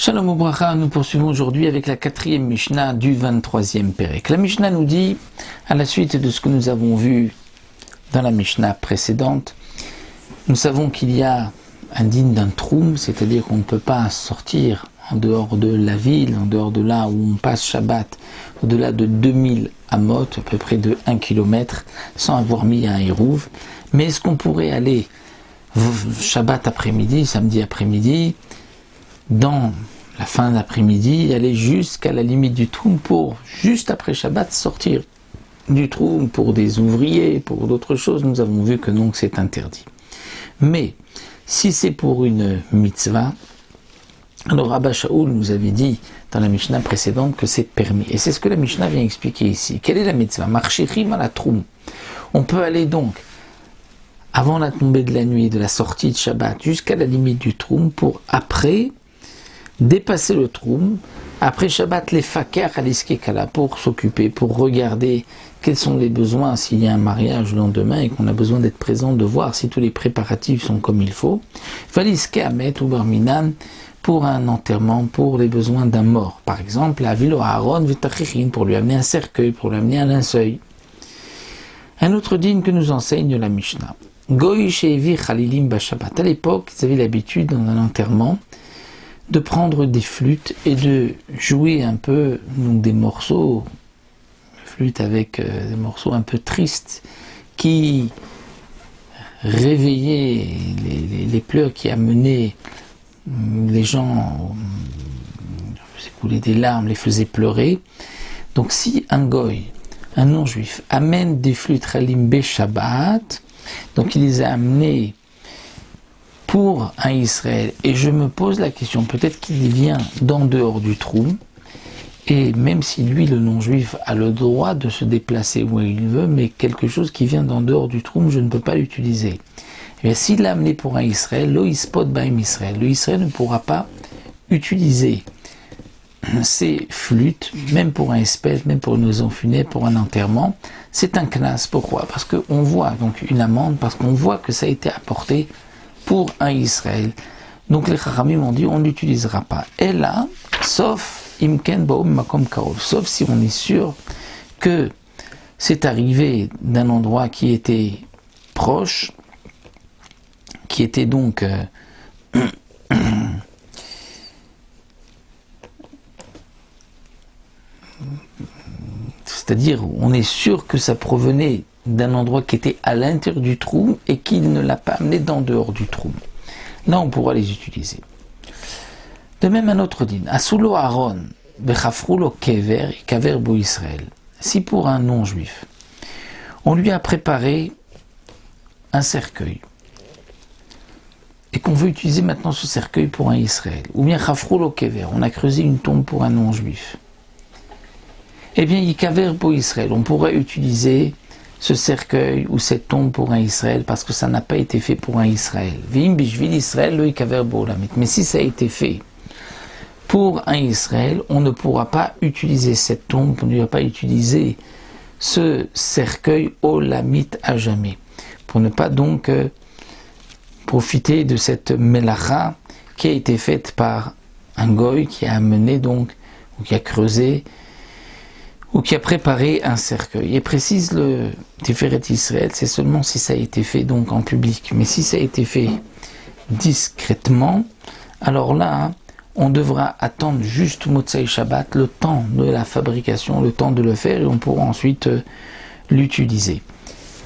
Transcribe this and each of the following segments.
Shalom Ubracha, nous poursuivons aujourd'hui avec la 4e Mishnah du 23e Pérek. La Mishnah nous dit, à la suite de ce que nous avons vu dans la Mishnah précédente, nous savons qu'il y a un din d'un troum, c'est-à-dire qu'on ne peut pas sortir en dehors de la ville, en dehors de là où on passe Shabbat, au-delà de 2000 amot, à peu près de 1 km, sans avoir mis un hérouv. Mais est-ce qu'on pourrait aller Shabbat après-midi, samedi après-midi, dans la fin d'après-midi, aller jusqu'à la limite du troum pour, juste après Shabbat, sortir du troum pour des ouvriers, pour d'autres choses? Nous avons vu que donc c'est interdit. Mais, si c'est pour une mitzvah, alors Abba Shaul nous avait dit dans la Mishnah précédente que c'est permis. Et c'est ce que la Mishnah vient expliquer ici. Quelle est la mitzvah? Marchichim à la troum. On peut aller donc, avant la tombée de la nuit, de la sortie de Shabbat, jusqu'à la limite du troum pour après dépasser le troum, après Shabbat, les fakir à l'iskekala, pour s'occuper, pour regarder quels sont les besoins, s'il y a un mariage le lendemain et qu'on a besoin d'être présent, de voir si tous les préparatifs sont comme il faut. Valiske Amet ou Barminan, pour un enterrement, pour les besoins d'un mort. Par exemple, la ville Aaron Vitachichin, pour lui amener un cercueil, pour lui amener un linceul. Un autre digne que nous enseigne la Mishnah. Goy Shevi Khalilim Bashabat. À l'époque, ils avaient l'habitude, dans un enterrement, de prendre des flûtes et de jouer un peu donc des morceaux, flûtes avec des morceaux un peu tristes, qui réveillaient les pleurs, qui amenaient les gens, faisaient couler des larmes, les faisaient pleurer. Donc si un goy, un non-juif, amène des flûtes Chalim Shabbat, donc il les a amenées pour un Israël, et je me pose la question, peut-être qu'il vient d'en dehors du troum, et même si lui, le non-juif, a le droit de se déplacer où il veut, mais quelque chose qui vient d'en dehors du troum, je ne peux pas l'utiliser. Et bien, s'il l'a amené pour un Israël, lo ispod baim Israël, le Israël ne pourra pas utiliser ces flûtes, même pour un espèce, même pour une maison funèbre, pour un enterrement. C'est un knas. Pourquoi? Parce qu'on voit donc une amende, parce qu'on voit que ça a été apporté pour un Israël. Donc les Chachamim ont dit on n'utilisera pas. Et là, sauf imken baum makom karov, sauf si on est sûr que c'est arrivé d'un endroit qui était proche, qui était donc c'est-à-dire on est sûr que ça provenait d'un endroit qui était à l'intérieur du troum et qu'il ne l'a pas amené d'en dehors du troum. Là, on pourra les utiliser. De même, un autre din. Asulo Aaron, bechafrulo kever, kaver bo Israël. Si pour un non-juif, on lui a préparé un cercueil et qu'on veut utiliser maintenant ce cercueil pour un Israël, ou bien chafrulo kever, on a creusé une tombe pour un non-juif, eh bien, yikaver bo Israël, on pourrait utiliser ce cercueil ou cette tombe pour un Israël, parce que ça n'a pas été fait pour un Israël. Mais si ça a été fait pour un Israël, on ne pourra pas utiliser cette tombe, on ne pourra pas utiliser ce cercueil olamit à jamais, pour ne pas donc profiter de cette melacha qui a été faite par un goy qui a amené donc, ou qui a creusé, ou qui a préparé un cercueil. Et précise le Tiferet Israël, c'est seulement si ça a été fait donc en public. Mais si ça a été fait discrètement, alors là, on devra attendre juste Motzei Shabbat, le temps de la fabrication, le temps de le faire, et on pourra ensuite l'utiliser.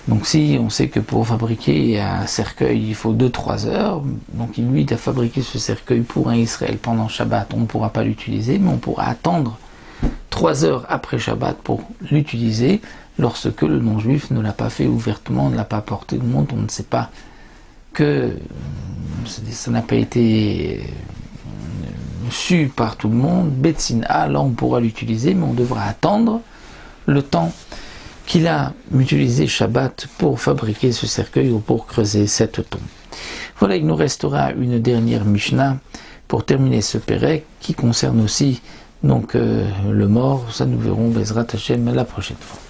Donc si on sait que pour fabriquer un cercueil, il faut 2-3 heures, donc lui, il a fabriqué ce cercueil pour un Israël pendant Shabbat, on ne pourra pas l'utiliser, mais on pourra attendre 3 heures après Shabbat pour l'utiliser, lorsque le non-juif ne l'a pas fait ouvertement, ne l'a pas porté au monde, on ne sait pas que ça n'a pas été su par tout le monde. Betsina, là on pourra l'utiliser, mais on devra attendre le temps qu'il a utilisé Shabbat pour fabriquer ce cercueil ou pour creuser cette tombe. Voilà, il nous restera une dernière Mishnah pour terminer ce Pérek qui concerne aussi donc le mort. Ça nous verrons Bezrat Hashem la prochaine fois.